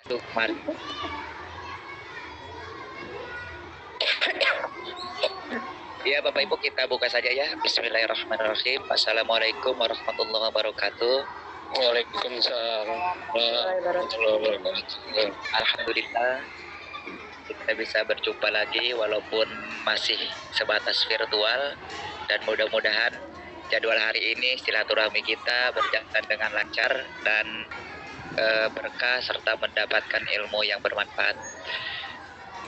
Tuh, mari. Ya, Bapak Ibu, kita buka saja ya. Bismillahirrahmanirrahim. Assalamualaikum warahmatullahi wabarakatuh. Waalaikumsalam warahmatullahi wabarakatuh. Alhamdulillah, kita bisa berjumpa lagi walaupun masih sebatas virtual, dan mudah-mudahan jadwal hari ini silaturahmi kita berjalan dengan lancar dan berkah serta mendapatkan ilmu yang bermanfaat.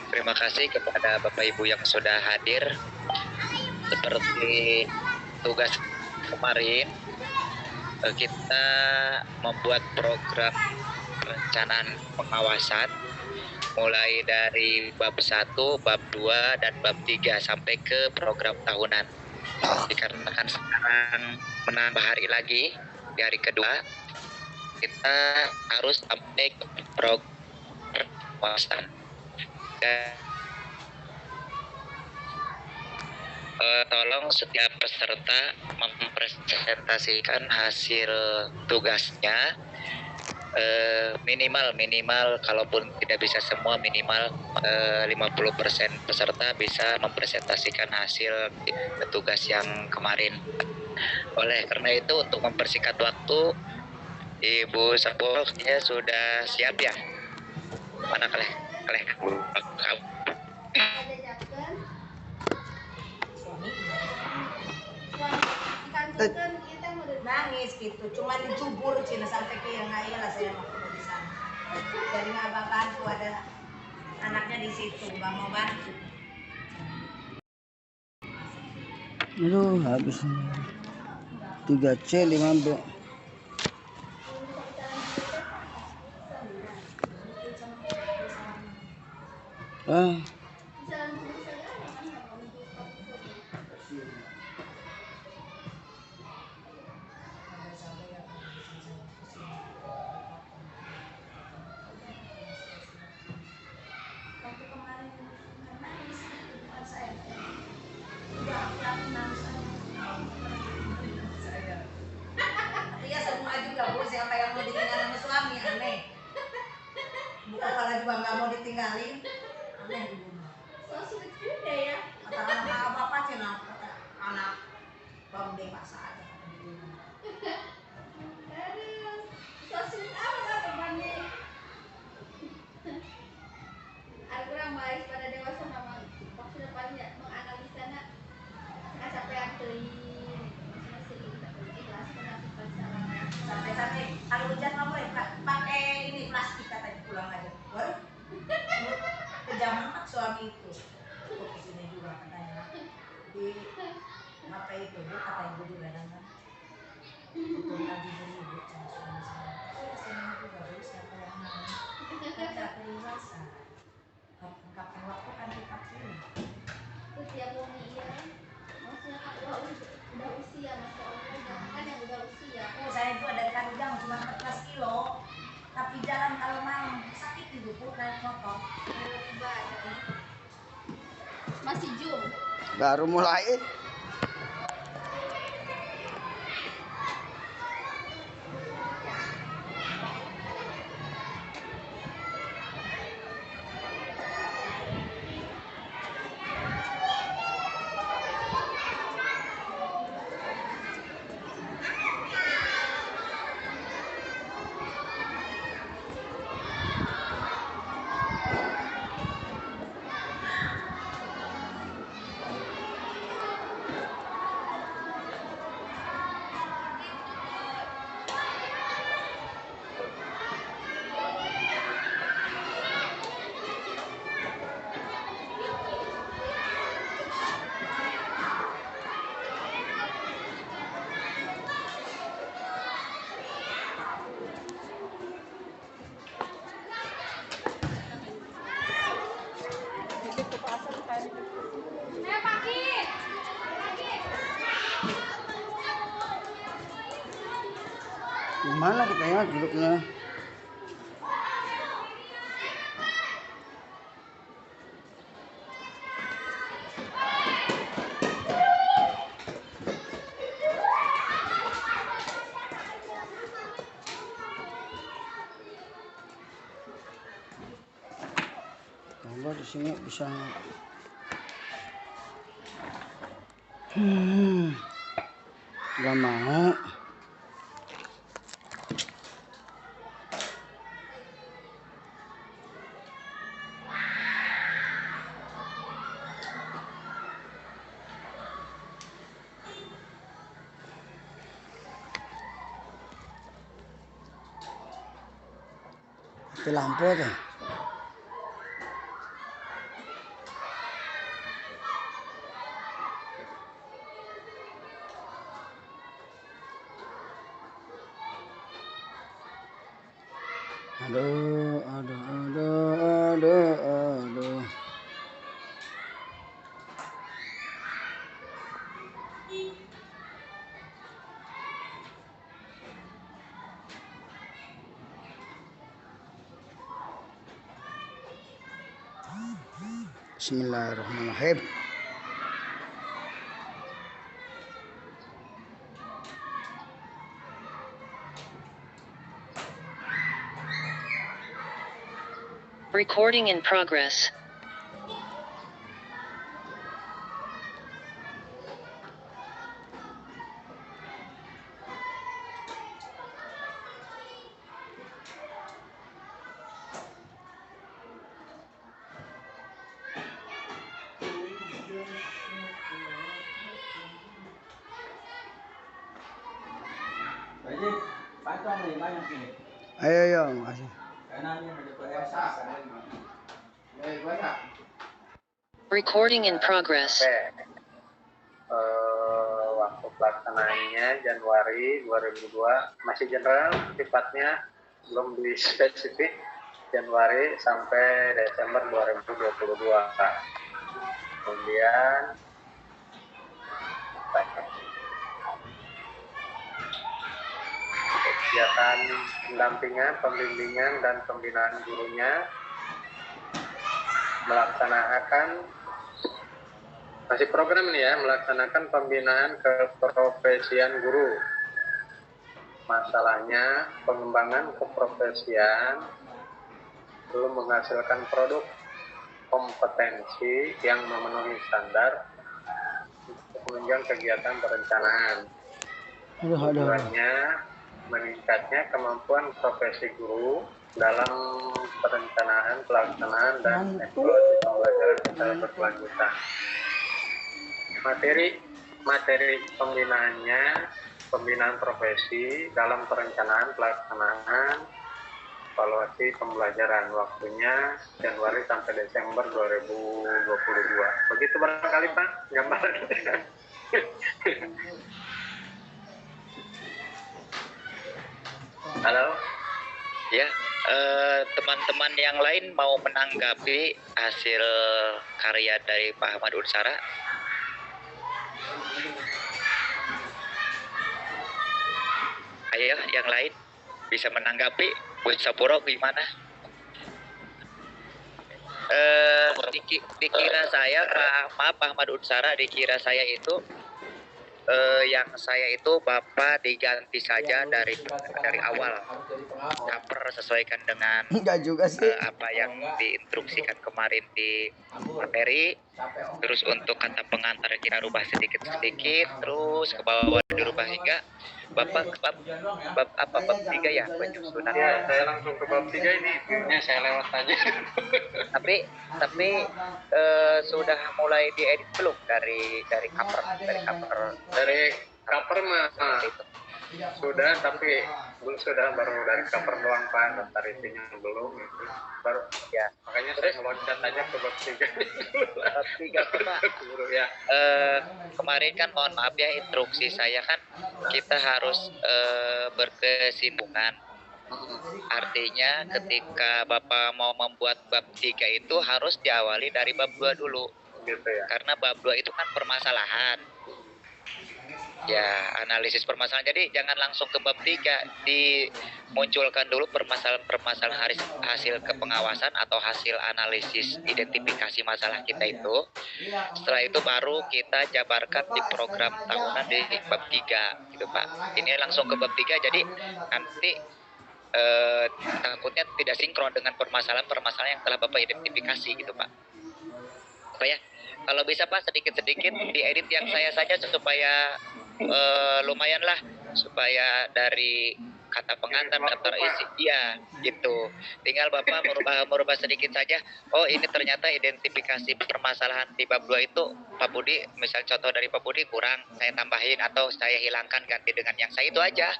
Terima kasih kepada Bapak Ibu yang sudah hadir. Seperti tugas kemarin, kita membuat program perencanaan pengawasan mulai dari bab 1, bab 2, dan bab 3 sampai ke program tahunan. Dikarenakan sekarang menambah hari lagi, di hari kedua, kita harus sampai ke program pengawasan. Dan tolong setiap peserta mempresentasikan hasil tugasnya, minimal kalaupun tidak bisa semua, minimal 50% peserta bisa mempresentasikan hasil tugas yang kemarin. Oleh karena itu, untuk mempersingkat waktu, Ibu Sapul sudah siap ya? Mana kaleh nangis gitu, cuma dijubur Cina sampai ke yang lain lah saya mau di sana. Jadi nggak bantu, ada anaknya di situ nggak mau bantu. Aduh, habis 3C 5B. Iya, semua juga Bu, siapa yang mau ditinggal sama suami, aneh. Bu kepala juga nggak mau ditinggalin, aneh Bu. So sweet juga ya. Kata anak bapak Cina, kata anak baru dewasa aja. Aduh, so sweet amat temannya. Kurang baik pada dewasa nama maksud depannya menganalisa nak kecapean clean ikhlas melakukan salah sampai kalau hujan nggak boleh pakai ini plastik katanya, pulang aja baru kejam amat suami itu kok kesini juga katanya di apa itu Bu, kata ibu juga kan itu lagi dulu sama suami saya senang juga Bu, siapa yang mau kan nggak dewasa. Kapan waktu kan kita pilih. Usia bumi ya, maksudnya kan udah usia masya Allah, kan yang udah usia. Saya itu dari Kandang cuma 14 kilo, tapi jalan kalau malam sakit juga Bu, naik motor. Masih Jum. Baru mulai. Gimana kita ya duduknya? Coba di sini bisa. Gak mau. Mati lampu tuh. Aduh, aduh, aduh, aduh, aduh. Bismillahirrahmanirrahim. Recording in progress. Ayo, ayo, makasih. Recording in progress. Waktu pelaksanaannya Januari 2002 masih general sifatnya, belum di spesifik. Januari sampai Desember 2022. Kemudian kegiatan pendampingan, pembimbingan, dan pembinaan gurunya melaksanakan masih program ini ya, melaksanakan pembinaan keprofesian guru. Masalahnya pengembangan keprofesian belum menghasilkan produk kompetensi yang memenuhi standar untuk menunjang kegiatan perencanaan. Tujuannya meningkatnya kemampuan profesi guru dalam perencanaan, pelaksanaan, dan evaluasi pembelajaran secara berkelanjutan. Materi pembinaannya, pembinaan profesi dalam perencanaan, pelaksanaan, evaluasi pembelajaran. Waktunya Januari sampai Desember 2022. Begitu barangkali Pak gambaran. Halo. Ya, teman-teman yang lain mau menanggapi hasil karya dari Pak Ahmad Unsara? Ayo, yang lain bisa menanggapi. Bu Sapuro gimana? Dikira saya Pak Ahmad Unsara, dikira saya itu yang saya itu Bapak diganti saja dari awal. Caper sesuaikan dengan Enggak juga sih. apa yang diinstruksikan kemarin di materi. Terus untuk kata pengantar kita rubah sedikit-sedikit, terus ke bawah dirubah hingga bab 3 ya, penyusunan. Ya, saya langsung ke bab 3 ini, viewnya saya lewat aja. tapi sudah mulai diedit belum dari cover Dari cover mah sudah, tapi belum baru dari cover doang Pak, daftar isinya belum itu. Baru ya. Makanya saya ngeloncat aja ke bab 3. Bab 3 Pak. Ya. Kemarin kan mohon maaf ya, instruksi saya kan kita harus berkesinambungan. Artinya ketika Bapak mau membuat bab 3 itu harus diawali dari bab 2 dulu. Gitu ya. Karena bab 2 itu kan permasalahan. Ya, analisis permasalahan. Jadi jangan langsung ke bab 3, dimunculkan dulu permasalahan hasil kepengawasan atau hasil analisis identifikasi masalah kita itu. Setelah itu baru kita jabarkan di program tahunan di bab 3 gitu Pak. Ini langsung ke bab 3, jadi nanti takutnya tidak sinkron dengan permasalahan-permasalahan yang telah Bapak identifikasi gitu Pak. Pak ya, kalau bisa Pak sedikit-sedikit diedit yang saya saja supaya lumayan lah, supaya dari kata pengantar daftar isi iya gitu, tinggal Bapak merubah sedikit saja. Oh ini ternyata identifikasi permasalahan di bab 2 itu Pak Budi, misal contoh dari Pak Budi kurang, saya tambahin atau saya hilangkan ganti dengan yang saya itu aja.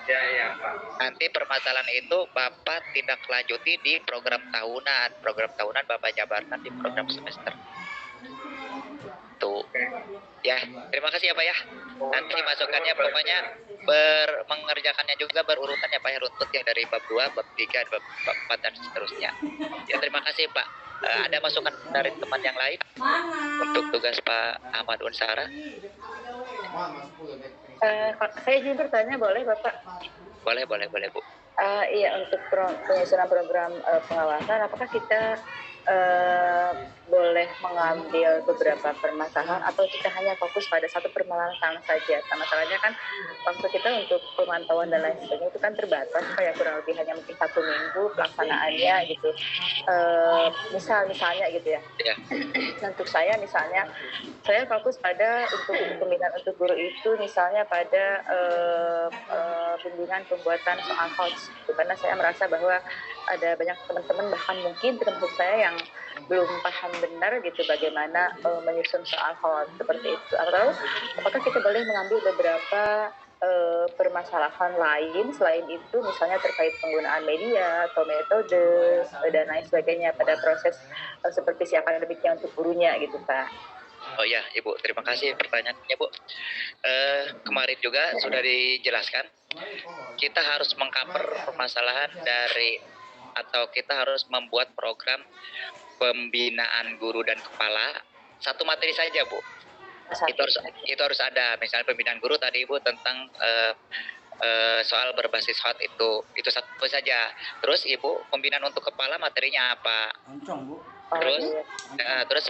Ya Pak. Nanti permasalahan itu Bapak tindak lanjuti di program tahunan Bapak jabarkan di program semester tuh. Ya, terima kasih ya Pak ya. Nanti masukannya pokoknya mengerjakannya juga berurutan ya Pak ya, runtut ya dari bab 2, bab 3, bab 4 dan seterusnya. Ya terima kasih Pak. Ada masukan dari teman yang lain untuk tugas Pak Ahmad Unsara? Saya izin bertanya boleh Bapak? Boleh Bu. Iya, untuk penyusunan program pengawasan, apakah kita boleh mengambil beberapa permasalahan atau kita hanya fokus pada satu permasalahan saja? Masalahnya kan waktu kita untuk pemantauan dan lain sebagainya itu kan terbatas, kayak kurang lebih hanya mungkin 1 minggu pelaksanaannya gitu. Misalnya gitu ya. Untuk saya misalnya, saya fokus pada untuk pembinaan untuk guru itu misalnya pada bimbingan pembuatan soal HOTS, karena saya merasa bahwa ada banyak teman-teman bahkan mungkin termasuk saya yang belum paham benar gitu bagaimana menyusun soal HOTS seperti itu. Atau apakah kita boleh mengambil beberapa permasalahan lain selain itu, misalnya terkait penggunaan media atau metode dan lain sebagainya pada proses seperti si akademiknya untuk gurunya gitu Pak. Oh ya Ibu, terima kasih pertanyaannya Bu. Kemarin juga sudah dijelaskan, kita harus mengcover permasalahan atau kita harus membuat program pembinaan guru dan kepala satu materi saja Bu. Itu harus ada, misalnya pembinaan guru tadi Ibu tentang soal berbasis HOT itu satu saja. Terus Ibu pembinaan untuk kepala materinya apa? Terus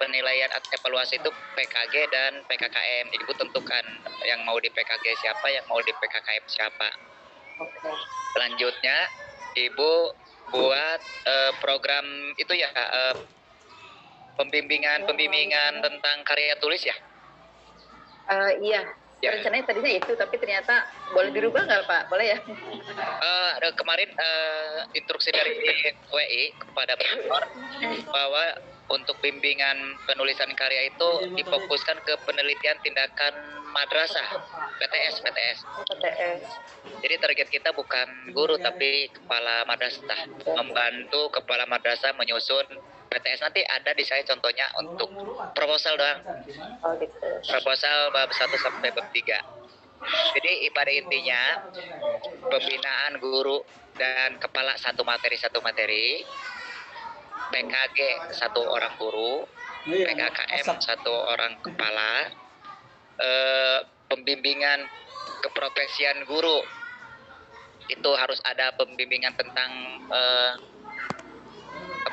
penilaian evaluasi itu PKG dan PKKM. Ibu tentukan yang mau di PKG siapa, yang mau di PKKM siapa. Selanjutnya Ibu buat program itu ya, pembimbingan tentang karya tulis ya? Iya. Ya. Rencananya tadinya itu, tapi ternyata boleh dirubah nggak Pak? Boleh ya? Kemarin instruksi dari WI kepada penonton bahwa untuk bimbingan penulisan karya itu difokuskan ke penelitian tindakan madrasah, PTS. Jadi target kita bukan guru tapi kepala madrasah, membantu kepala madrasah menyusun PTS. Nanti ada di saya contohnya untuk proposal doang. Proposal bab 1 sampai bab 3. Jadi pada intinya pembinaan guru dan kepala satu materi, PKG 1 orang guru, PKKM 1 orang kepala, pembimbingan keprofesian guru itu harus ada pembimbingan tentang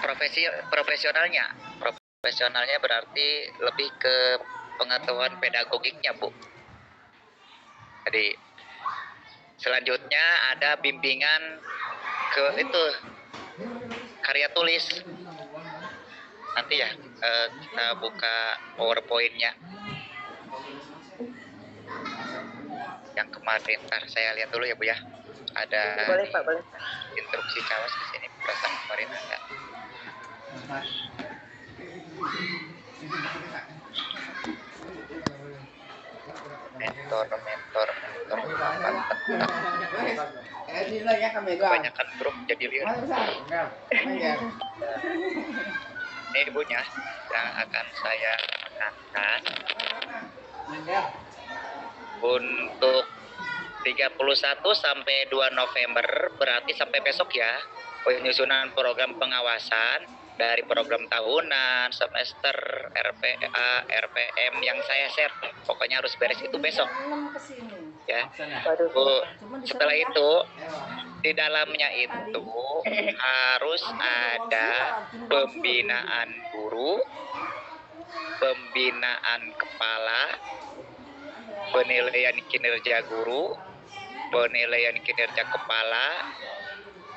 profesionalnya berarti lebih ke pengetahuan pedagogiknya Bu. Jadi selanjutnya ada bimbingan ke itu karya tulis. Nanti ya kita buka PowerPoint-nya yang kemarin. Ntar saya lihat dulu ya Bu ya. Ada boleh Pak, boleh. Instruksi cawas di sini perasaan kemarin ada. Mentor. Kebanyakan grup jadi liar. Ini ibunya yang akan saya tekankan untuk 31 sampai 2 November, berarti sampai besok ya, penyusunan program pengawasan dari program tahunan, semester, RPA, RPM yang saya share. Pokoknya harus beres itu besok. Ya. Setelah itu di dalamnya itu harus ada pembinaan guru, pembinaan kepala, penilaian kinerja guru, penilaian kinerja kepala,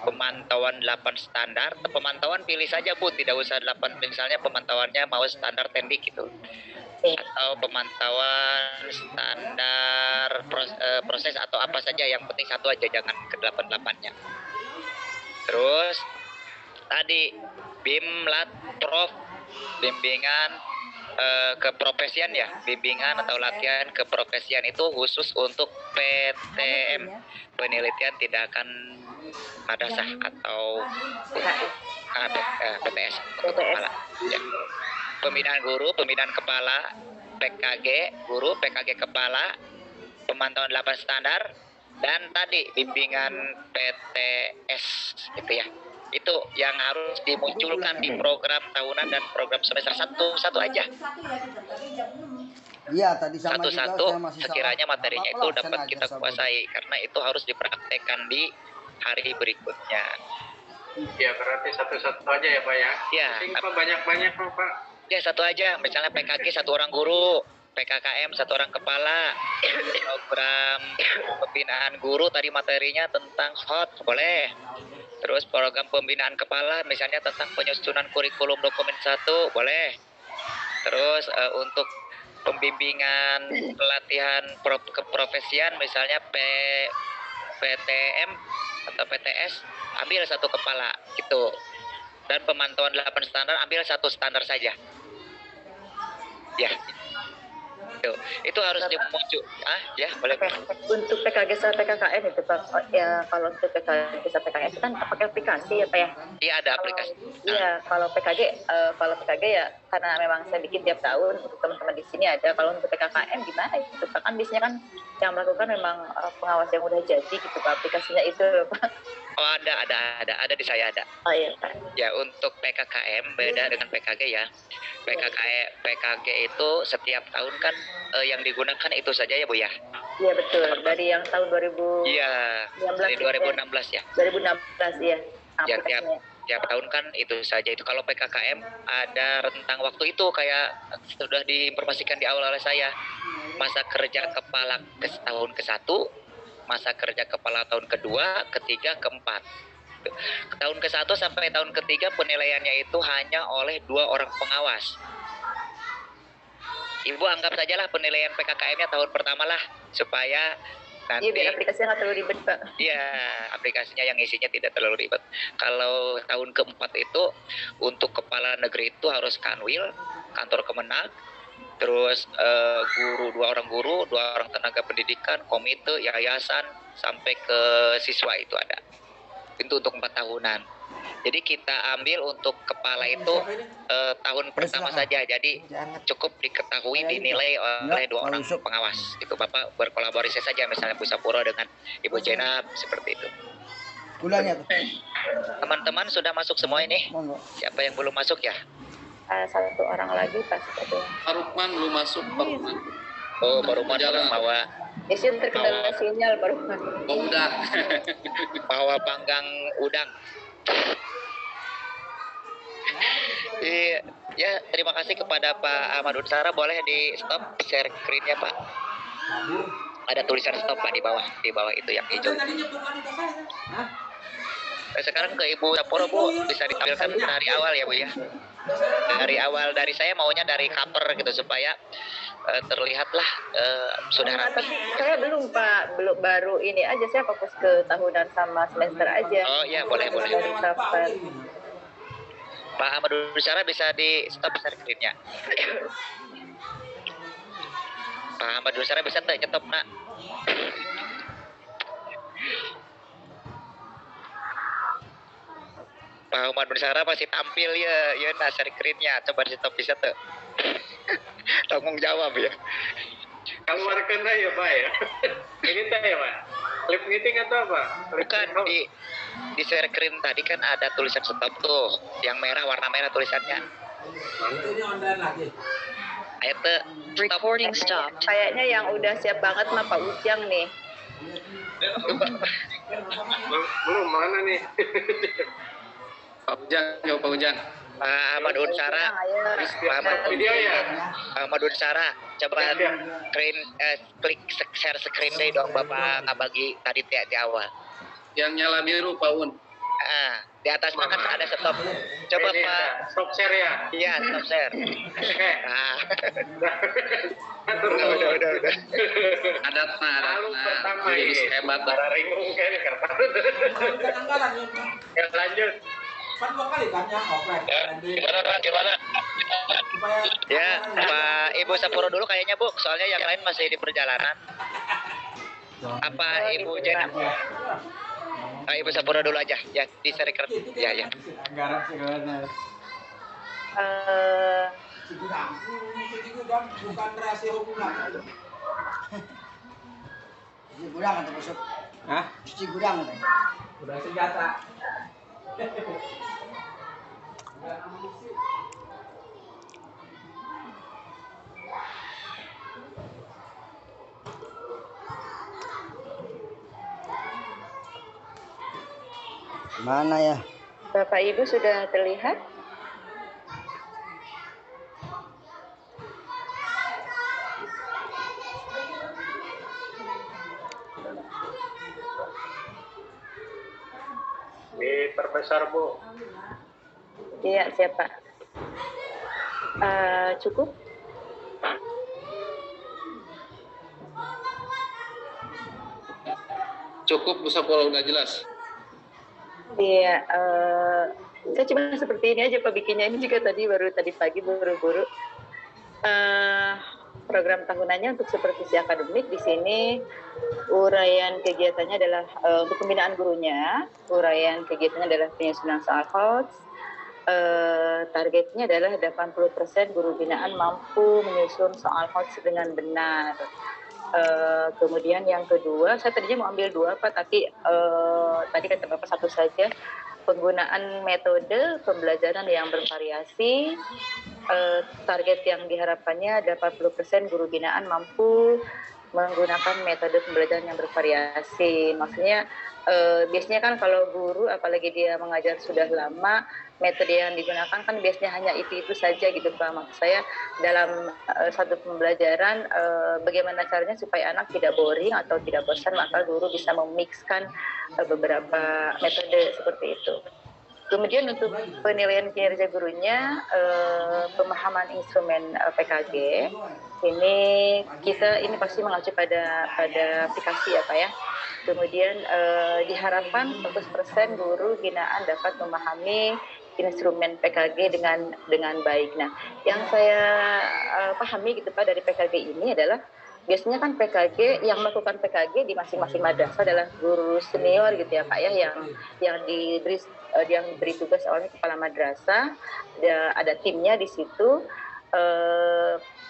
pemantauan 8 standar. Pemantauan pilih saja Bu, tidak usah 8, misalnya pemantauannya mau standar tendik gitu. Atau pemantauan standar proses atau apa saja, yang penting satu aja, jangan ke 8-8-nya. Terus tadi BIMLAT Prof, bimbingan keprofesian ya, bimbingan atau latihan keprofesian itu khusus untuk PTM, penelitian tindakan madrasah atau PTS untuk kepala. Ya. Pembinaan guru, pembinaan kepala, PKG guru, PKG kepala, pemantauan 8 standar, dan tadi bimbingan PTS gitu ya. Itu yang harus dimunculkan di program tahunan dan program semester satu aja. Iya, tadi sama Satu-satu sekiranya materinya itu dapat kita kuasai, karena itu harus dipraktekkan di hari berikutnya. Ya berarti satu-satu aja ya Pak ya. Ya. Pak banyak-banyak Pak. Ya satu aja, misalnya PKG 1 orang guru, PKKM 1 orang kepala, program pembinaan guru tadi materinya tentang HOT boleh. Terus program pembinaan kepala misalnya tentang penyusunan kurikulum dokumen 1 boleh. Terus untuk pembimbingan pelatihan keprofesian misalnya PTM atau PTS ambil 1 kepala gitu. Dan pemantauan 8 standar ambil 1 standar saja. Ya. Itu harus dimuncul. Ya boleh. Untuk PKG sama PKKM itu Pak, ya kalau untuk PKG sama PKKM itu kan pakai aplikasi ya Pak ya? Iya ada aplikasi. Iya, kalau PKG ya karena memang saya bikin tiap tahun untuk teman-teman di sini ada. Kalau untuk PKKM gimana itu Pak? Kan biasanya kan yang melakukan memang pengawas yang udah jadi gitu Pak, aplikasinya itu Pak. Oh ada di saya ada. Oh iya Pak. Ya untuk PKKM beda dengan PKG ya. PKG itu setiap tahun kan yang digunakan itu saja ya Bu ya. Iya betul, dari yang tahun 2000. Iya. Dari 2016 ya. 2016 ya. Ya tiap tahun kan itu saja itu. Kalau PKKM ada rentang waktu itu kayak sudah diinformasikan di awal oleh saya. Masa kerja kepala tahun ke-1, masa kerja kepala tahun kedua, ketiga, keempat. Tahun ke-1 sampai tahun ketiga penilaiannya itu hanya oleh 2 orang pengawas. Ibu anggap sajalah penilaian PKKM-nya tahun pertama lah, supaya nanti. Iya, biar aplikasinya nggak terlalu ribet Pak. Iya, aplikasinya yang isinya tidak terlalu ribet. Kalau tahun keempat itu untuk kepala negeri itu harus kanwil, kantor Kemenag, terus guru 2 orang guru, 2 orang tenaga pendidikan, komite, yayasan, sampai ke siswa itu ada. Itu untuk 4 tahunan. Jadi kita ambil untuk kepala itu tahun pertama saja. Jadi cukup diketahui dinilai oleh 2 orang pengawas. Itu Bapak berkolaborasi saja misalnya Bu Sapuro dengan Ibu Jenab seperti itu. Teman-teman sudah masuk semua ini? Siapa yang belum masuk ya? 1 orang lagi Pak. Pak Rukman belum masuk, Pak Rukman. Oh, baru bawa Isi terkendala sinyal Pak Rukman. Oh, udah. bawa panggang udang. Ya, terima kasih kepada Pak Ahmad Unsara. Boleh di stop share screen-nya Pak. Ada tulisan stop Pak di bawah itu yang hijau. Sekarang ke Ibu Sapuro Bu, bisa ditampilkan dari awal ya Bu ya. Dari awal, dari saya maunya dari cover gitu supaya terlihatlah sudah rapi. Tapi saya belum Pak, belum, baru ini aja, saya fokus ke tahunan sama semester aja. Oh iya, boleh. Pak Ahmad Unsara bisa di stop share screen-nya. Pak Ahmad Unsara bisa nyetop nak. Pak Ahmad Unsara masih tampil ya nah share screen-nya. Coba di stop bisa tuh. Tanggung jawab ya. Keluarkan aja Pak ya. Ini teh ya Pak. Live meeting atau apa? Bukan di share screen tadi kan ada tulisan stop tuh, yang merah, warna merah tulisannya. Ini online lagi. Ayo tuh, Recording stopped. Kayaknya yang udah siap banget mah Pak Ujang nih. Belum mana nih? Pak Ujang, coba Pak Ujang. Pak Ahmad Unsara, Video ya. Pak Ahmad Unsara, coba klik share screen deh dong Bapak nggak bagi tadi di awal. Yang nyala biru, Pak Un. Di atasnya kan ada stop. Coba Ini Pak. ada stop share ya. Iya, stop share. Oke. Nah, Atur udah. Adat mah, Lalu pertama jadi ini hebat dah. para ringung kan kata. Ya lanjut. Kan 2 kali kan ya offline. Gimana? Ya, Pak Ibu Sapuro dulu kayaknya Bu, soalnya yang lain masih di perjalanan. Apa Ibu Jen? Ibu Sapuro dulu aja, ya di record. Ya. Anggaran segalanya. Cuci gudang bukan rahasia hukum lagi. Cuci gudang atau masuk? Hah? Cuci gudang atau? Udah senjata. Mana ya? Bapak Ibu sudah terlihat? Diperbesar Bu. Iya, siapa? Cukup? Cukup Bu Sapuro udah jelas. Iya, saya cuma seperti ini aja Pak bikinnya. Ini juga tadi pagi buru-buru. Program tahunannya untuk supervisi akademik di sini uraian kegiatannya adalah untuk pembinaan gurunya. Uraian kegiatannya adalah penyusunan soal HOTS. Targetnya adalah 80% guru binaan mampu menyusun soal HOTS dengan benar. Kemudian yang kedua, saya tadinya mau ambil 2 Pak, tapi tadi kata Bapak 1 saja. Penggunaan metode pembelajaran yang bervariasi. Target yang diharapkannya 80% guru binaan mampu menggunakan metode pembelajaran yang bervariasi. Maksudnya biasanya kan kalau guru apalagi dia mengajar sudah lama, metode yang digunakan kan biasanya hanya itu saja gitu Pak. Maksud saya dalam satu pembelajaran bagaimana caranya supaya anak tidak boring atau tidak bosan, maka guru bisa memixkan beberapa metode seperti itu. Kemudian untuk penilaian kinerja gurunya, pemahaman instrumen PKG ini pasti mengacu pada aplikasi ya Pak ya. Kemudian diharapkan 100% guru binaan dapat memahami instrumen PKG dengan baik. Nah, yang saya pahami gitu Pak dari PKG ini adalah biasanya kan PKG yang melakukan PKG di masing-masing madrasah adalah guru senior gitu ya Pak ya, yang diberi tugas oleh kepala madrasah, ada timnya di situ.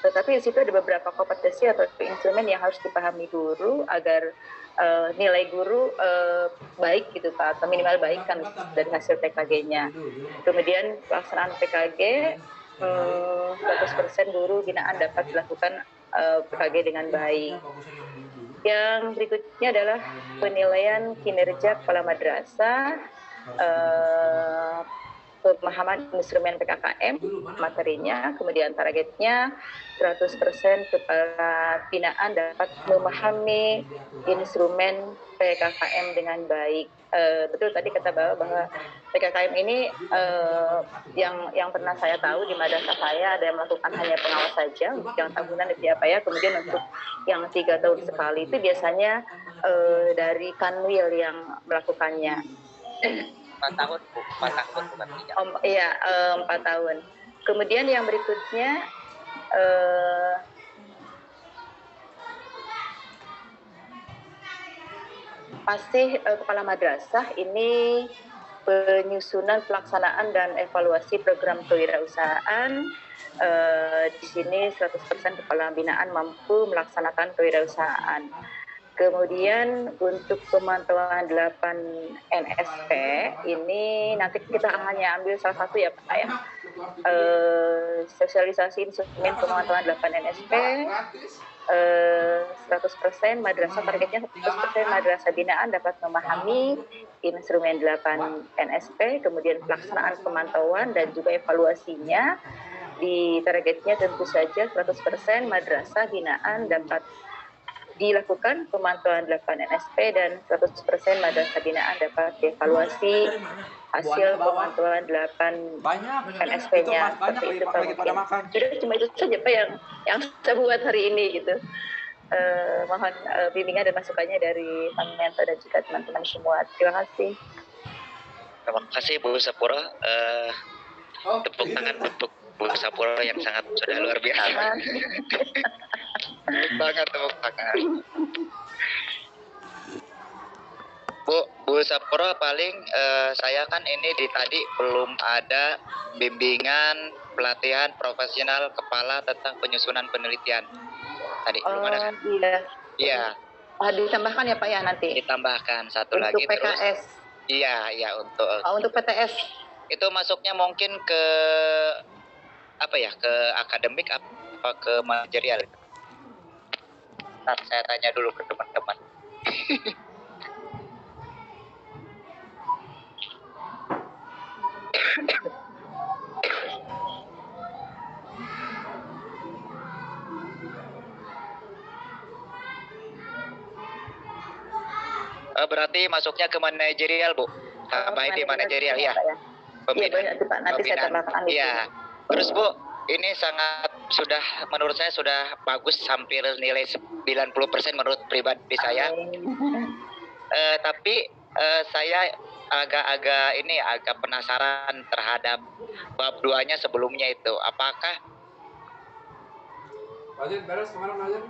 Tetapi di situ ada beberapa kompetensi atau instrumen yang harus dipahami guru agar nilai guru baik gitu Pak, atau minimal baik kan dari hasil PKG-nya. Kemudian pelaksanaan PKG 100% guru binaan dapat dilakukan PKG dengan baik. Yang berikutnya adalah penilaian kinerja kepala madrasah, pemahaman instrumen PKKM materinya, kemudian targetnya 100% kepala binaan dapat memahami instrumen PKKM dengan baik. Betul tadi kata Bapak bahwa PKKM ini yang pernah saya tahu di madrasah saya ada yang melakukan hanya pengawas saja untuk yang tahunan itu apa ya. Kemudian untuk yang 3 tahun sekali itu biasanya dari Kanwil yang melakukannya. 4 tahun Bu, 4 tahun bukan 3. Iya, 4 tahun. Kemudian yang berikutnya pasti kepala madrasah ini penyusunan, pelaksanaan dan evaluasi program kewirausahaan. Di sini 100% kepala binaan mampu melaksanakan kewirausahaan. Kemudian untuk pemantauan 8 NSP ini nanti kita hanya ambil salah satu ya Pak ya. Sosialisasi instrumen pemantauan 8 NSP 100% madrasah, targetnya 100% madrasah binaan dapat memahami instrumen 8 NSP, kemudian pelaksanaan pemantauan dan juga evaluasinya. Di targetnya tentu saja 100% madrasah binaan dapat dilakukan pemantauan 8 NSP dan 100% madrasah binaan dapat dievaluasi hasil pemantauan 8 Banyak. NSP-nya. Banyak Seperti itu Pak lagi pada mungkin. makan. Sudah cuma itu saja Pak yang saya buat hari ini gitu. Mohon bimbingan dan masukannya dari Pak Mento dan juga teman-teman semua. Terima kasih. Terima kasih Bu Sapuro. Tepuk tangan untuk Bu Sapuro yang sangat sudah luar biasa. Banget tepuk tangan. Bu Sapuro paling saya kan ini di tadi belum ada bimbingan pelatihan profesional kepala tentang penyusunan penelitian. Tadi belum ada kan? Iya. Iya. Ditambahkan ya Pak ya nanti. Ditambahkan satu Untuk lagi PKS. terus. Iya untuk. Untuk PTS. Itu masuknya mungkin ke apa ya? Ke akademik apa ke manajerial? Ntar saya tanya dulu ke teman-teman. Berarti masuknya ke manajerial Bu. Tambahin di manajerial ya. Iya Pak, nanti saya tambahkan itu. Iya. Terus Bu, ini sangat sudah menurut saya sudah bagus, hampir nilai 90% menurut pribadi saya. Tapi saya agak penasaran terhadap bab 2-nya sebelumnya itu. Apakah Lanjut beres kemana Nazir?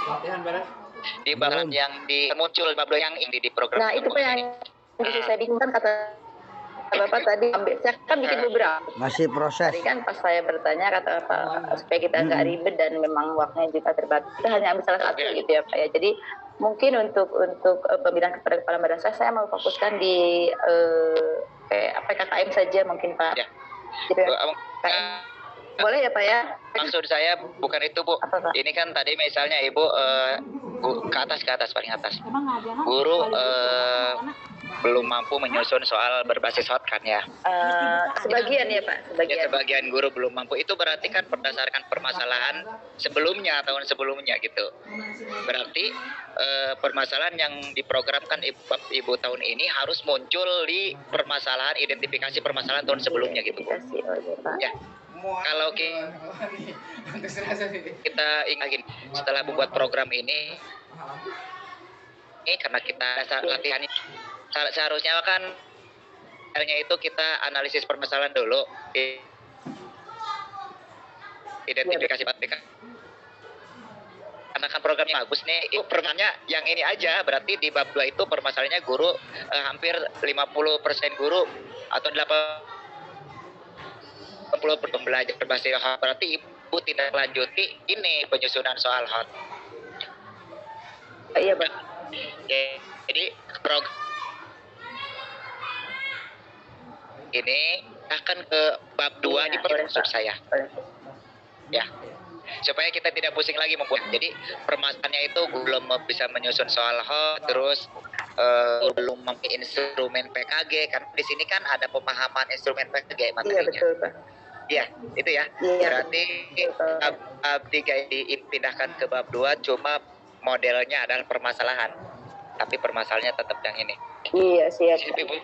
Latihan beres. di bab yang muncul bab 2 yang ini di program? Nah itu Pak yang bisa saya bingungkan kata Bapak tadi saya kan bikin beberapa. Masih proses. Tadi kan pas saya bertanya kata Bapak supaya kita nggak ribet dan memang waktunya juga terbatas. Kita hanya ambil salah satu gitu ya Pak ya. Jadi mungkin untuk pembinaan kepada kepala madrasah saya mau fokuskan di PKKM saja mungkin Pak. Ya. Gitu ya. Boleh ya Pak ya? Maksud saya bukan itu Bu. Apa, Pak? Ini kan tadi misalnya Ibu ke atas paling atas. Guru belum mampu menyusun soal berbasis hot kan ya? Sebagian ya Pak, sebagian. Ya, sebagian guru belum mampu. Itu berarti kan berdasarkan permasalahan sebelumnya, tahun sebelumnya gitu. Berarti permasalahan yang diprogramkan Ibu tahun ini harus muncul di permasalahan, identifikasi permasalahan tahun sebelumnya gitu. Ya. Kalau kita ingat gini, setelah membuat program ini karena kita latihan ini, seharusnya kan itu kita analisis permasalahan dulu, identifikasi PTK. Karena kan programnya bagus nih, itu programnya yang ini aja, berarti di bab 2 itu permasalahannya guru hampir 50% guru atau 80 pembelajar berbasis hot, berarti Ibu tidak lanjuti ini penyusunan soal hot. Iya Pak. Jadi program ini akan ke bab 2 di maksud saya. Ya. Supaya kita tidak pusing lagi membuat. Jadi permasalahannya itu belum bisa menyusun soal hot, terus belum memiliki instrumen PKG, kan di sini kan ada pemahaman instrumen PKG materinya. Iya betul Pak. Iya, itu ya. Iya, berarti bab 3 dipindahkan ke bab 2, cuma modelnya adalah permasalahan. Tapi permasalahannya tetap yang ini. Iya, siap. Ibu,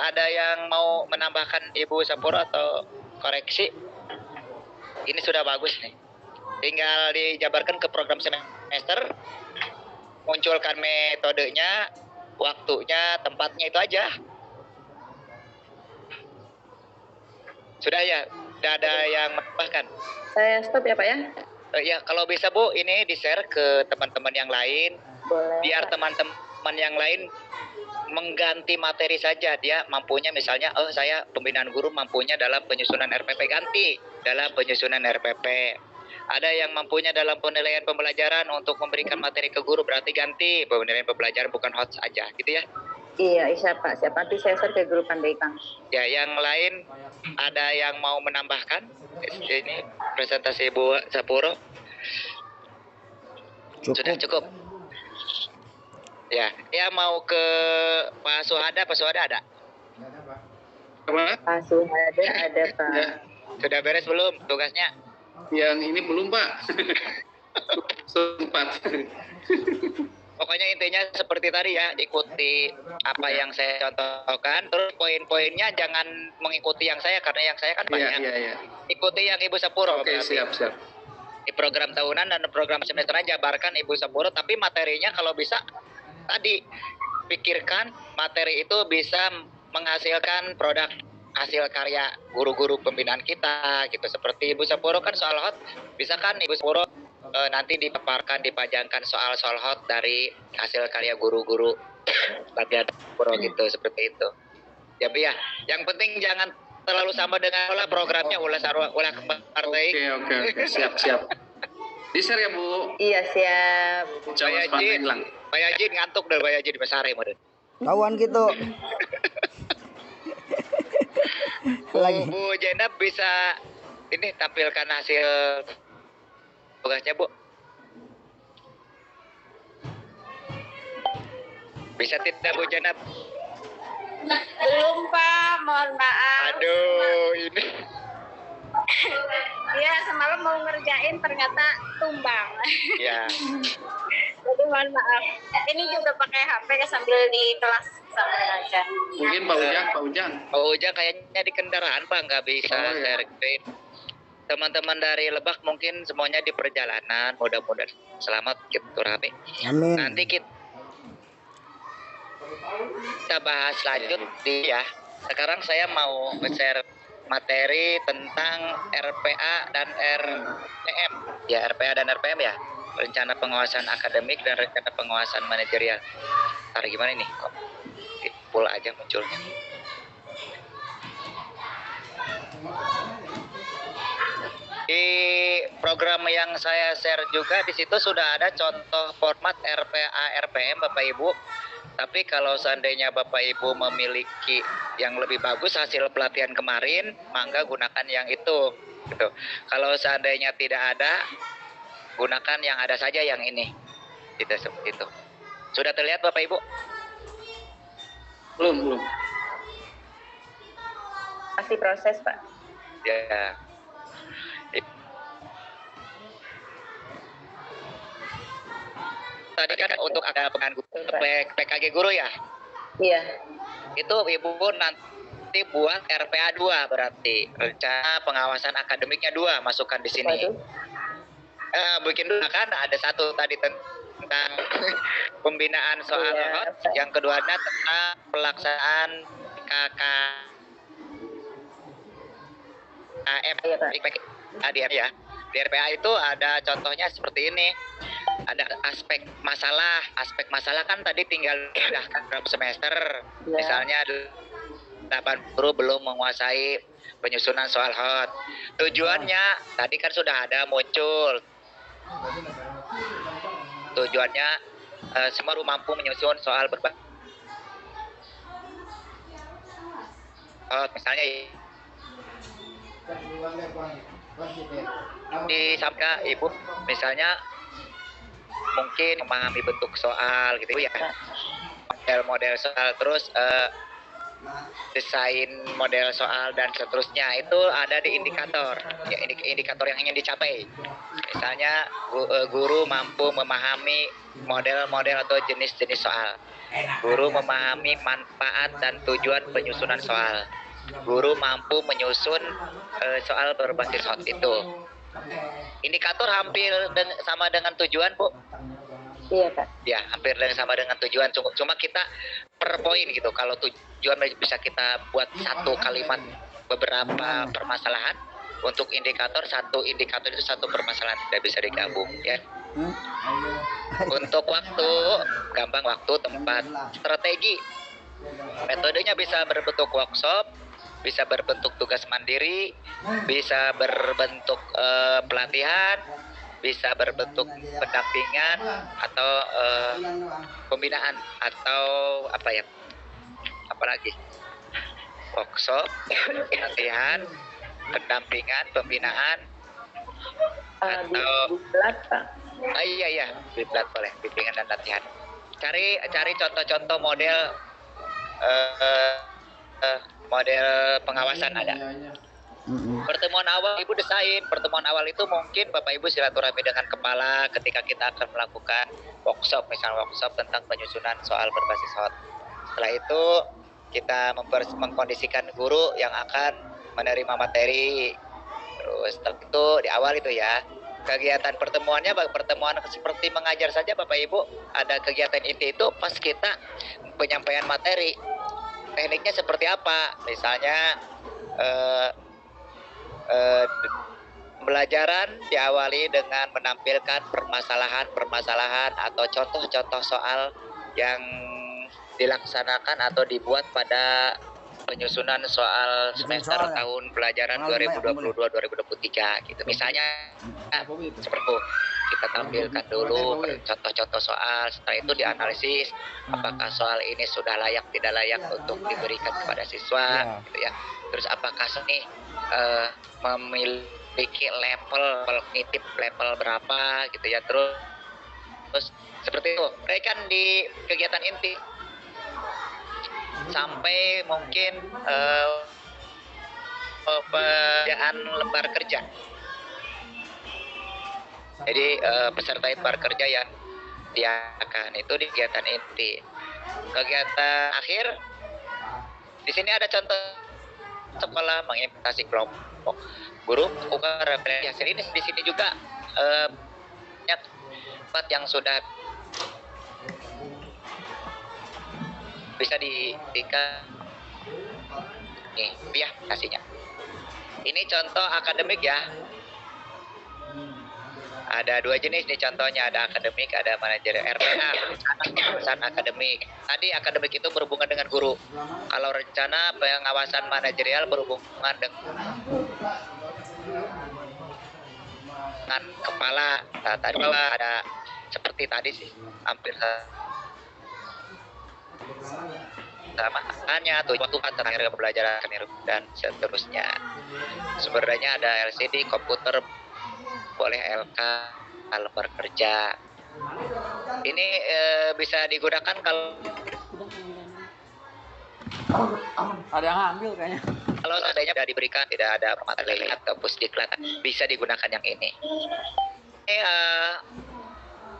ada yang mau menambahkan Ibu Sapuro atau koreksi? Ini sudah bagus nih. Tinggal dijabarkan ke program semester, munculkan metodenya, waktunya, tempatnya itu aja. Sudah ya? Sudah ada yang menambahkan? Saya stop ya Pak ya? Ya, kalau bisa Bu, ini di-share ke teman-teman yang lain. Boleh. Biar teman-teman yang lain mengganti materi saja. Dia mampunya misalnya, saya pembinaan guru mampunya dalam penyusunan RPP, ganti dalam penyusunan RPP. Ada yang mampunya dalam penilaian pembelajaran untuk memberikan materi ke guru, berarti ganti penilaian pembelajaran, bukan hot aja, gitu ya? Iya, siap Pak. Siap, nanti saya share ke grup Pandai Kang. Ya, yang lain ada yang mau menambahkan? Ini presentasi Ibu Sapuro. Sudah cukup. Ya, mau ke Pak Suhada ada? Pak Suhada ada Pak. Ya. Sudah beres belum tugasnya? Yang ini belum Pak. sempat. Pokoknya intinya seperti tadi ya, ikuti apa yang saya contohkan, terus poin-poinnya jangan mengikuti yang saya karena yang saya kan Iya, banyak. iya, iya. Ikuti yang Ibu Sapuro. Oke, berarti. siap. Di program tahunan dan program semesteran jabarkan Ibu Sapuro, tapi materinya kalau bisa tadi pikirkan materi itu bisa menghasilkan produk hasil karya guru-guru pembinaan kita gitu. Seperti Ibu Sapuro kan soal hot, bisa kan Ibu Sapuro nanti dipaparkan, dipajangkan soal-soal hot dari hasil karya guru-guru bagian Sapuro gitu, seperti itu. Ya, yang penting jangan terlalu sama dengan programnya ulah partai. Oke. Siap. Di-share ya, Bu. Iya, siap. Coba sepanjang hilang. Pak Yaji ngantuk dah, Pak Yaji di Besare mah. Kawan gitu. Lagi. Bu Jenab bisa ini tampilkan hasil tugasnya, Bu. Bisa tidak, Bu Jenab? Belum Pak, mohon maaf. Aduh, ini. Iya, semalam mau ngerjain ternyata tumbang. Ya. Jadi mohon maaf. Ini juga pakai HP sambil di kelas sambil aja. Mungkin Pak Ujang. Pak Ujang kayaknya di kendaraan, Pak, nggak bisa Oh, iya. servis. Teman-teman dari Lebak mungkin semuanya di perjalanan, mudah-mudahan selamat gitu Rame. Amin. Nanti kita bahas lanjut ya. Sekarang saya mau share materi tentang RPA dan RPM. Ya, RPA dan RPM ya. Rencana pengawasan akademik dan rencana pengawasan manajerial. Ntar gimana nih? Kok full aja munculnya. Di program yang saya share juga di situ sudah ada contoh format RPA RPM Bapak Ibu. Tapi kalau seandainya Bapak Ibu memiliki yang lebih bagus hasil pelatihan kemarin, mangga gunakan yang itu. Gitu. Kalau seandainya tidak ada, gunakan yang ada saja yang ini. Gitu seperti itu. Sudah terlihat Bapak Ibu? Belum. Masih proses, Pak. Ya. Tadi kan untuk ada PKG guru ya? Iya. Itu Ibu nanti buat RPA 2 berarti. Rencana pengawasan akademiknya 2 masukkan di sini. Waduh. Bikin dulu kan ada satu tadi tentang pembinaan soal Iya, hot, Pak. yang keduanya tentang pelaksanaan KKM Iya, Pak. tadi ya. Di RPA itu ada contohnya seperti ini. Ada aspek masalah kan tadi tinggal pindahkan berapa semester. Ya. Misalnya 8 guru belum menguasai penyusunan soal hot. Tujuannya tadi kan sudah ada muncul. Tujuannya semua guru mampu menyusun soal berbagai hot, misalnya di Sabka Ibu misalnya mungkin memahami bentuk soal gitu ya, model-model soal, terus desain model soal dan seterusnya. Itu ada di indikator ya, indikator yang ingin dicapai. Misalnya guru mampu memahami model-model atau jenis-jenis soal, guru memahami manfaat dan tujuan penyusunan soal, guru mampu menyusun soal berbasis hot. Itu indikator hampir sama dengan tujuan, Bu. Iya, Pak. Ya, hampir sama dengan tujuan. Cuma kita per poin gitu. Kalau tujuan bisa kita buat satu kalimat beberapa permasalahan. Untuk indikator, satu indikator itu satu permasalahan, tidak bisa digabung ya. Untuk waktu, gampang waktu, tempat, strategi. Metodenya bisa berbentuk workshop, bisa berbentuk tugas mandiri, bisa berbentuk pelatihan, bisa berbentuk pendampingan atau pembinaan atau apalagi workshop, pelatihan, pendampingan, pembinaan atau Bulat, Pak. iya biblat boleh, bimbingan dan latihan. Cari contoh-contoh model model pengawasan ada. Pertemuan awal Ibu desain, pertemuan awal itu mungkin Bapak Ibu silaturahmi dengan kepala ketika kita akan melakukan workshop, misalnya workshop tentang penyusunan soal berbasis HOT. Setelah itu kita mengkondisikan guru yang akan menerima materi. Terus setelah itu di awal itu ya, kegiatan pertemuannya pertemuan seperti mengajar saja Bapak Ibu. Ada kegiatan inti itu pas kita penyampaian materi. Tekniknya seperti apa? Misalnya pembelajaran diawali dengan menampilkan permasalahan atau contoh-contoh soal yang dilaksanakan atau dibuat pada penyusunan soal semester tahun pelajaran 2022-2023 gitu. Misalnya seperti itu, kita tampilkan dulu contoh-contoh soal, setelah itu dianalisis apakah soal ini sudah layak tidak layak untuk diberikan kepada siswa gitu ya. Terus apakah ini memiliki level kognitif level berapa gitu ya. Terus seperti itu. Mereka kan di kegiatan inti sampai mungkin pekerjaan lembar kerja. Jadi peserta lembar kerja yang diakan itu di kegiatan inti. Kegiatan akhir di sini ada contoh sekolah mengimplementasi kelompok guru melakukan referensi hasil ini. Di sini juga banyak tempat yang sudah bisa diberikan nih ya kasihnya. Ini contoh akademik ya. Ada dua jenis nih contohnya, ada akademik, ada manajer. RPA, pengawasan akademik. Tadi akademik itu berhubungan dengan guru. Kalau rencana pengawasan manajerial berhubungan dengan kepala. Nah, tadi ada seperti tadi sih, hampir sama. Hanya tujuan terakhir pembelajaran dan seterusnya. Sebenarnya ada LCD, komputer, boleh LK, lembar kerja. Ini bisa digunakan kalau ada yang ngambil kayaknya. Kalau seandainya sudah diberikan tidak ada materi atau pusdiklat, bisa digunakan yang ini. Ini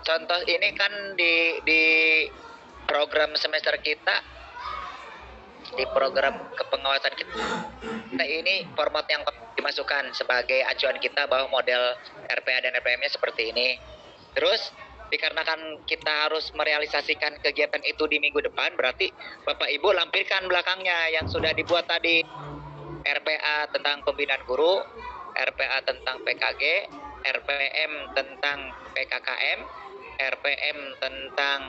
contoh ini kan di program semester kita, di program kepengawasan kita ini format yang dimasukkan sebagai acuan kita bahwa model RPA dan RPM-nya seperti ini. Terus dikarenakan kita harus merealisasikan kegiatan itu di minggu depan, berarti Bapak Ibu lampirkan belakangnya yang sudah dibuat tadi. RPA tentang pembinaan guru, RPA tentang PKG, RPM tentang PKKM, RPM tentang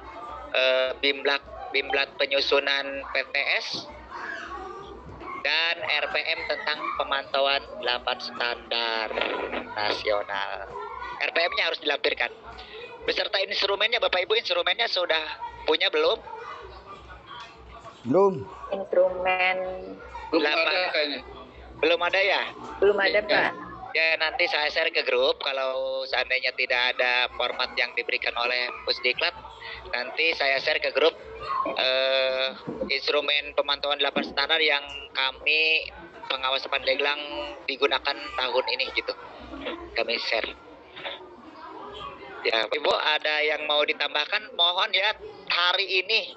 Bimblat penyusunan PTS, dan RPM tentang pemantauan 8 standar nasional. RPM-nya harus dilampirkan. Beserta instrumennya, Bapak Ibu, instrumennya sudah punya belum? Belum. Instrumen Belum ada kayaknya. Belum ada ya? belum ada Pak. Ya nanti saya share ke grup. Kalau seandainya tidak ada format yang diberikan oleh Pusdiklat, nanti saya share ke grup instrumen pemantauan 8 standar yang kami pengawas Pandeglang digunakan tahun ini gitu. Kami share. Ya, Ibu ada yang mau ditambahkan? Mohon ya, hari ini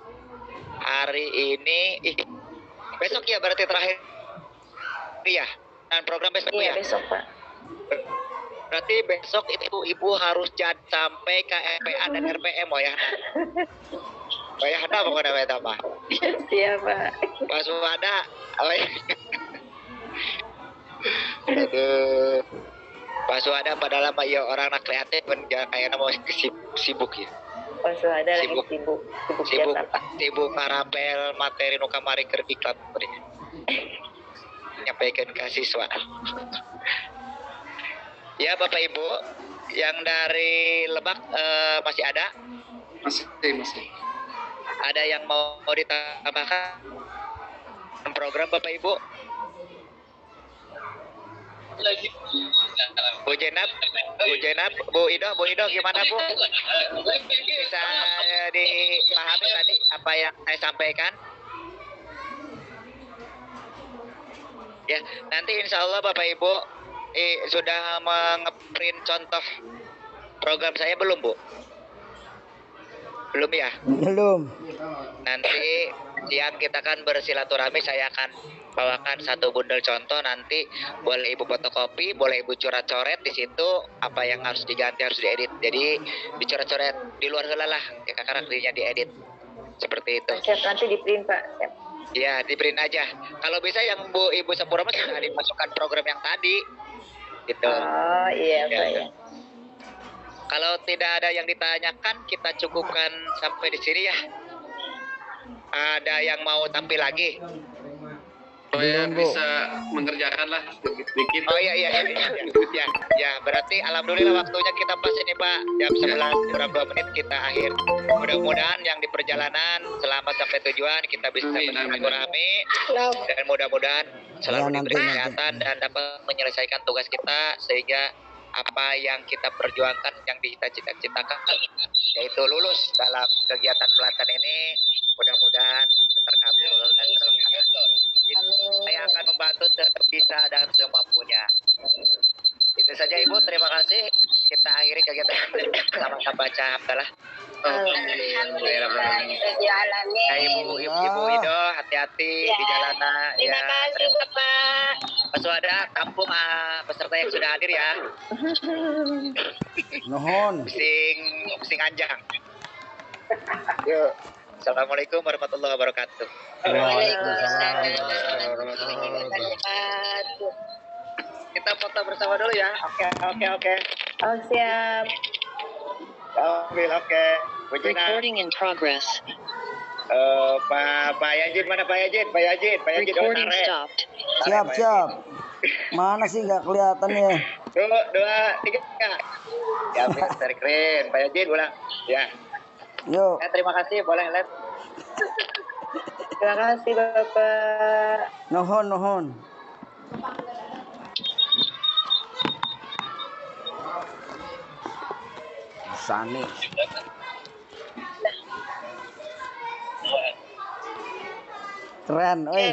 besok ya berarti terakhir ya, dan program besok Iya ya. besok Pak. Berarti besok itu Ibu harus sampai ke RPA dan RPM ya. Ya ada pokoknya beta mah. Iya Pak. Pas ada, aduh. Pas ada padahal mah ya orang anak kreatif kan kayak mau sibuk ya. Pas ada lagi Sibuk. sibuk biasa Pak. Sibuk karapel materi nu kamari keur diklat nyampaikan ke siswa. Ya Bapak Ibu, yang dari Lebak masih ada? Masih. Ada yang mau ditambahkan program Bapak Ibu? Bu Jenab, Bu Ido gimana Bu? Bisa dipahami tadi apa yang saya sampaikan? Ya, nanti insya Allah Bapak Ibu sudah mengeprint contoh program saya belum Bu? Belum ya? Belum. Nanti siang kita kan bersilaturahmi, saya akan bawakan satu bundel contoh, nanti boleh Ibu fotokopi, boleh Ibu coret-coret di situ apa yang harus diganti, harus diedit. Jadi dicoret-coret di luar heula lah, ya karakternya diedit. Seperti itu. Siap, nanti di print Pak. Siap. Ya, di print aja. Kalau bisa yang Ibu Sepura mas sudah dimasukkan program yang tadi. Gitu. Oh iya Pak ya. Kalau tidak ada yang ditanyakan, kita cukupkan sampai di sini ya. Ada yang mau tampil lagi? Supaya Belum, Bu. bisa mengerjakan lah sedikit. Oh iya. Ya, berarti alhamdulillah waktunya kita pas ini Pak. Jam 11 kurang 2 menit kita akhir. Mudah-mudahan yang di perjalanan selamat sampai tujuan, kita bisa Amin, bersilaturahmi dan mudah-mudahan selalu Ya, diberi nanti. kesehatan dan dapat menyelesaikan tugas kita sehingga apa yang kita perjuangkan, yang kita cita-citakan, yaitu lulus dalam kegiatan pelatihan ini, mudah-mudahan terkabul dan terlaksana. Saya akan membantu bisa dan semampunya. Itu saja Ibu, terima kasih. Kita akhiri kegiatan ini sama-sama baca hamdalah. Ya, Ibu Ido, hati-hati di jalanan. Terima kasih Bapak. Mas Wada, tampung peserta yang sudah hadir ya. Nuhun. Sing anjang. Yuk. Assalamualaikum warahmatullahi wabarakatuh. Kita foto bersama dulu ya. Oke. Oh siap. Oke. Bu Jina. Recording in progress. Pak Yajid mana Pak Yajid? Pak Yajid. Recording stopped. Siap. Mana sih nggak kelihatan ya? 2, 3. Ya, tarik keren. Pak Yajid ulang. Ya. Yuk. Terima kasih, boleh live. Terima kasih Bapak. Nuhun. Sani. Keren, oi.